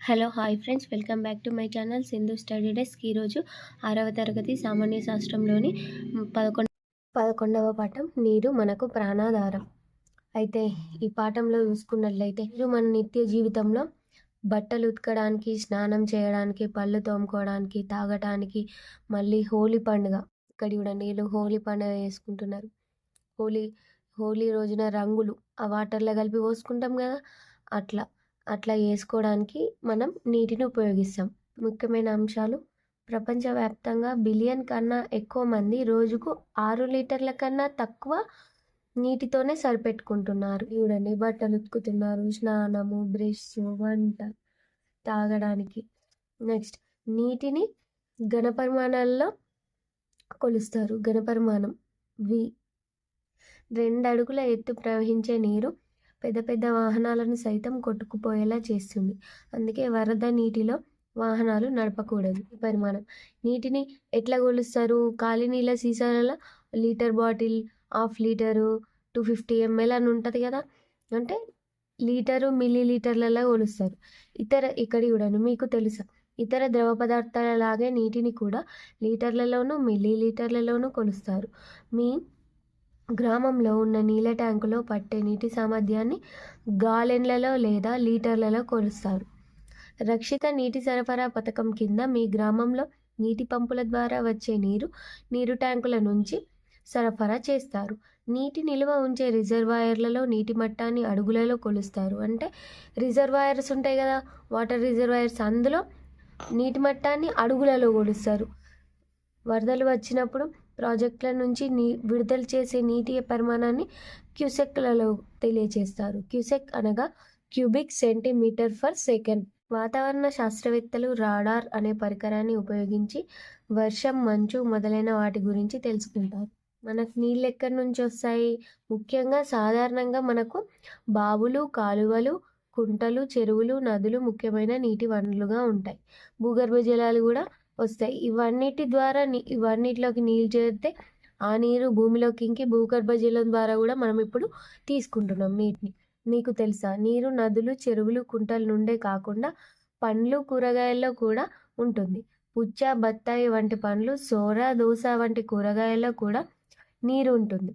Hello hi friends, welcome back to my channel Sindhu study desk. ఈరోజు 6వ తరగతి సామాన్య శాస్త్రంలోని 11వ పాఠం నీరు మనకు ప్రాణాధారం. అయితే ఈ పాఠంలో చూసుకున్నట్లయితే నీరు మన నిత్య జీవితంలో బట్టలు ఉతకడానికి, స్నానం చేయడానికి, పళ్ళు తోముకోవడానికి, తాగడానికి, మళ్ళీ హోలీ పండుగ ఇక్కడ కూడా నీళ్ళు హోలీ పండుగ చేసుకుంటున్నారు. హోలీ రోజున రంగులు ఆ వాటర్లో కలిపి పోసుకుంటాం కదా, అట్లా వేసుకోవడానికి మనం నీటిని ఉపయోగిస్తాం. ముఖ్యమైన అంశాలు: ప్రపంచవ్యాప్తంగా బిలియన్ కన్నా ఎక్కువ మంది రోజుకు 6 లీటర్ల కన్నా తక్కువ నీటితోనే సరిపెట్టుకుంటున్నారు. చూడండి, బట్టలు ఉతుకుతున్నారు, స్నానము, బ్రష్, వంట, తాగడానికి. నెక్స్ట్, నీటిని ఘనపరిమాణాల్లో కొలుస్తారు. ఘనపరిమాణం V. 2 అడుగుల ఎత్తు ప్రవహించే నీరు పెద్ద పెద్ద వాహనాలను సైతం కొట్టుకుపోయేలా చేస్తుంది. అందుకే వరద నీటిలో వాహనాలు నడపకూడదు. పరిమాణం: నీటిని ఎట్లా కొలుస్తారు? ఖాళీ నీళ్ళ సీసాలలో litre bottle, half litre, 250 ml అని ఉంటుంది కదా, అంటే లీటరు మిల్లీ లీటర్లలో కొలుస్తారు. ఇక్కడ చూడండి, మీకు తెలుసా, ఇతర ద్రవ పదార్థాల లాగే నీటిని కూడా లీటర్లలోనూ మిల్లీ లీటర్లలోనూ కొలుస్తారు. మీ గ్రామంలో ఉన్న నీళ్ళ ట్యాంకులో పట్టే నీటి సామర్థ్యాన్ని గాలెన్లలో లేదా లీటర్లలో కొలుస్తారు. రక్షిత నీటి సరఫరా పథకం కింద మీ గ్రామంలో నీటి పంపుల ద్వారా వచ్చే నీరు ట్యాంకుల నుంచి సరఫరా చేస్తారు. నీటి నిల్వ ఉంచే రిజర్వాయర్లలో నీటి మట్టాన్ని అడుగులలో కొలుస్తారు. అంటే రిజర్వాయర్స్ ఉంటాయి కదా, వాటర్ రిజర్వాయర్స్, అందులో నీటి మట్టాన్ని అడుగులలో కొలుస్తారు. వరదలు వచ్చినప్పుడు ప్రాజెక్టుల నుంచి విడుదల చేసే నీటి పరిమాణాన్ని క్యూసెక్లలో తెలియజేస్తారు. క్యూసెక్ అనగా క్యూబిక్ సెంటీమీటర్ ఫర్ సెకండ్. వాతావరణ శాస్త్రవేత్తలు రాడార్ అనే పరికరాన్ని ఉపయోగించి వర్షం, మంచు మొదలైన వాటి గురించి తెలుసుకుంటారు. మనకు నీళ్ళు ఎక్కడి నుంచి వస్తాయి? ముఖ్యంగా సాధారణంగా మనకు బావులు, కాలువలు, కుంటలు, చెరువులు, నదులు ముఖ్యమైన నీటి వనరులుగా ఉంటాయి. భూగర్భ జలాలు కూడా వస్తాయి. ఇవన్నిటిలోకి నీళ్ళు చేరితే ఆ నీరు భూమిలోకి ఇంకి భూగర్భ జలం ద్వారా కూడా మనం ఇప్పుడు తీసుకుంటున్నాం నీటిని. మీకు తెలుసా, నీరు నదులు, చెరువులు, కుంటల నుండే కాకుండా పండ్లు, కూరగాయల్లో కూడా ఉంటుంది. పుచ్చ, బత్తాయి వంటి పండ్లు, సోర, దోస వంటి కూరగాయల్లో కూడా నీరు ఉంటుంది.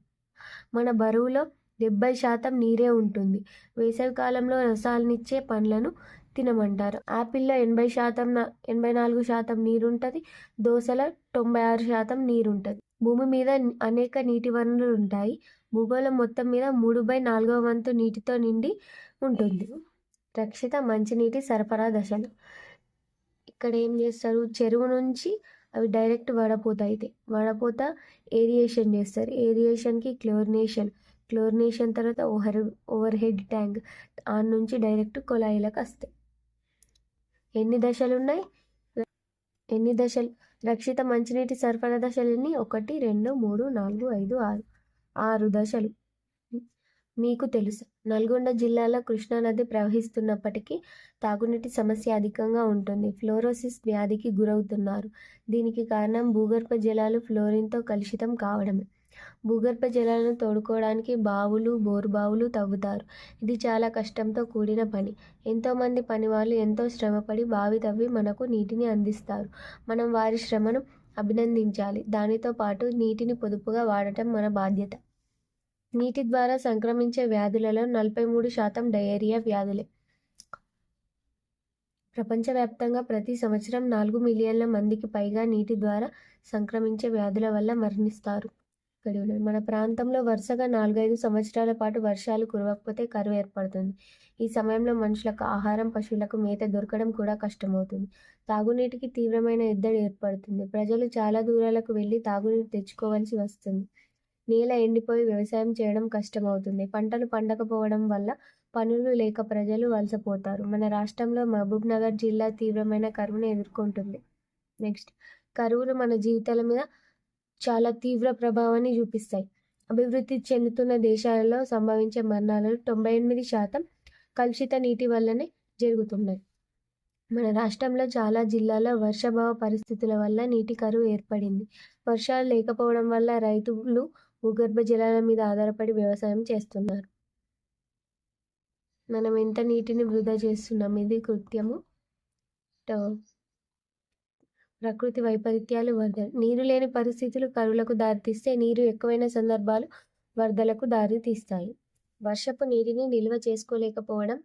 మన బరువులో 70% నీరే ఉంటుంది. వేసవి కాలంలో రసాలనిచ్చే పండ్లను తినమంటారు. యాపిల్లో 84% నీరుంటుంది. దోసలో 96% నీరుంటుంది. భూమి మీద అనేక నీటి వనరులు ఉంటాయి. భూగోళం మొత్తం మీద 3/4 వంతు నీటితో నిండి ఉంటుంది. రక్షిత మంచినీటి సరఫరా దశలు: ఇక్కడ ఏం చేస్తారు? చెరువు నుంచి అవి డైరెక్ట్ వడపోత ఏరియేషన్ చేస్తారు. ఏరియేషన్కి క్లోరినేషన్ తర్వాత ఓవర్ హెడ్ ట్యాంక్, ఆ నుంచి డైరెక్ట్ కొలాయిలకు వస్తాయి. ఎన్ని దశలు? రక్షిత మంచినీటి సరఫరా దశలు ఎన్ని? 1, 2, 3, 4, 5, 6 దశలు. మీకు తెలుసా, నల్గొండ జిల్లాలో కృష్ణానది ప్రవహిస్తున్నప్పటికీ తాగునీటి సమస్య అధికంగా ఉంటుంది. ఫ్లోరోసిస్ వ్యాధికి గురవుతున్నారు. దీనికి కారణం భూగర్భ జలాలు ఫ్లోరిన్తో కలుషితం కావడమే. భూగర్భ జలాలను తోడుకోవడానికి బోరుబావులు తవ్వుతారు. ఇది చాలా కష్టంతో కూడిన పని. ఎంతోమంది పనివాళ్ళు ఎంతో శ్రమపడి బావి తవ్వి మనకు నీటిని అందిస్తారు. మనం వారి శ్రమను అభినందించాలి. దానితో పాటు నీటిని పొదుపుగా వాడటం మన బాధ్యత. నీటి ద్వారా సంక్రమించే వ్యాధులలో 43% డయేరియా వ్యాధులే. ప్రపంచవ్యాప్తంగా ప్రతి సంవత్సరం 4 మిలియన్ల మందికి పైగా నీటి ద్వారా సంక్రమించే వ్యాధుల వల్ల మరణిస్తారు. మన ప్రాంతంలో వరుసగా 4-5 సంవత్సరాల పాటు వర్షాలు కురవకపోతే కరువు ఏర్పడుతుంది. ఈ సమయంలో మనుషులకు ఆహారం, పశువులకు మేత దొరకడం కూడా కష్టమవుతుంది. తాగునీటికి తీవ్రమైన ఎద్దడి ఏర్పడుతుంది. ప్రజలు చాలా దూరాలకు వెళ్ళి తాగునీరు తెచ్చుకోవాల్సి వస్తుంది. నేల ఎండిపోయి వ్యవసాయం చేయడం కష్టమవుతుంది. పంటలు పండకపోవడం వల్ల పనులు లేక ప్రజలు వలసపోతారు. మన రాష్ట్రంలో మహబూబ్నగర్ జిల్లా తీవ్రమైన కరువును ఎదుర్కొంటుంది. నెక్స్ట్, కరువులు మన జీవితాల మీద చాలా తీవ్ర ప్రభావాన్ని చూపిస్తాయి. అభివృద్ధి చెందుతున్న దేశాలలో సంభవించే మరణాలలో 98% కలుషిత నీటి వల్లనే జరుగుతున్నాయి. మన రాష్ట్రంలో చాలా జిల్లాల్లో వర్షాభావ పరిస్థితుల వల్ల నీటి కరువు ఏర్పడింది. వర్షాలు లేకపోవడం వల్ల రైతులు భూగర్భ జలాల మీద ఆధారపడి వ్యవసాయం చేస్తున్నారు. మనం ఎంత నీటిని వృధా చేస్తున్నాం? ఇది కృత్యము ప్రకృతి వైపరీత్యాలు వరదలు. నీరు లేని పరిస్థితులు కరువులకు దారితీస్తే, నీరు ఎక్కువైన సందర్భాలు వరదలకు దారితీస్తాయి. వర్షపు నీటిని నిల్వ చేసుకోలేకపోవడం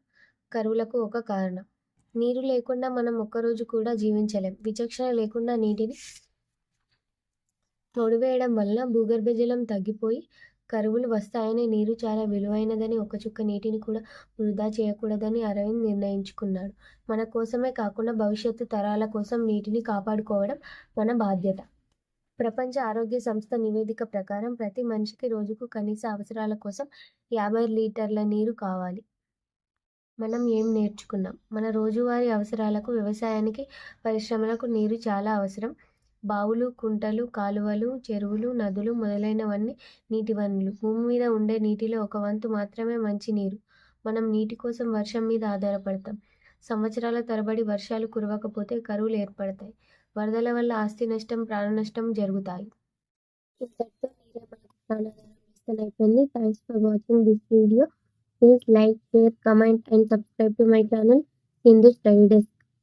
కరువులకు ఒక కారణం. నీరు లేకుండా మనం ఒక్కరోజు కూడా జీవించలేం. విచక్షణ లేకుండా నీటిని తోడివేయడం వలన భూగర్భ జలం తగ్గిపోయి కరువులు వస్తాయని, నీరు చాలా విలువైనదని, ఒక చుక్క నీటిని కూడా వృధా చేయకూడదని అరవింద్ నిర్ణయించుకున్నాడు. మన కోసమే కాకుండా భవిష్యత్తు తరాల కోసం నీటిని కాపాడుకోవడం మన బాధ్యత. ప్రపంచ ఆరోగ్య సంస్థ నివేదిక ప్రకారం ప్రతి మనిషికి రోజుకు కనీస అవసరాల కోసం 50 లీటర్ల నీరు కావాలి. మనం ఏం నేర్చుకున్నాం? మన రోజువారీ అవసరాలకు, వ్యవసాయానికి, పరిశ్రమలకు నీరు చాలా అవసరం. బావులు, కుంటలు, కాలువలు, చెరువులు, నదులు మొదలైనవన్నీ నీటి వనరులు. భూమి మీద ఉండే నీటిలో ఒక వంతు మాత్రమే మంచినీరు. మనం నీటి కోసం వర్షం మీద ఆధారపడతాం. సంవత్సరాల తరబడి వర్షాలు కురవకపోతే కరువులు ఏర్పడతాయి. వరదల వల్ల ఆస్తి నష్టం, ప్రాణ నష్టం జరుగుతాయి. ఇంతటితో నీరే మనకు ప్రాణాధారం లెసన్ అయిపోయింది. Thanks for watching this video. Please like, share, comment and subscribe to my channel Hindu Study Desk.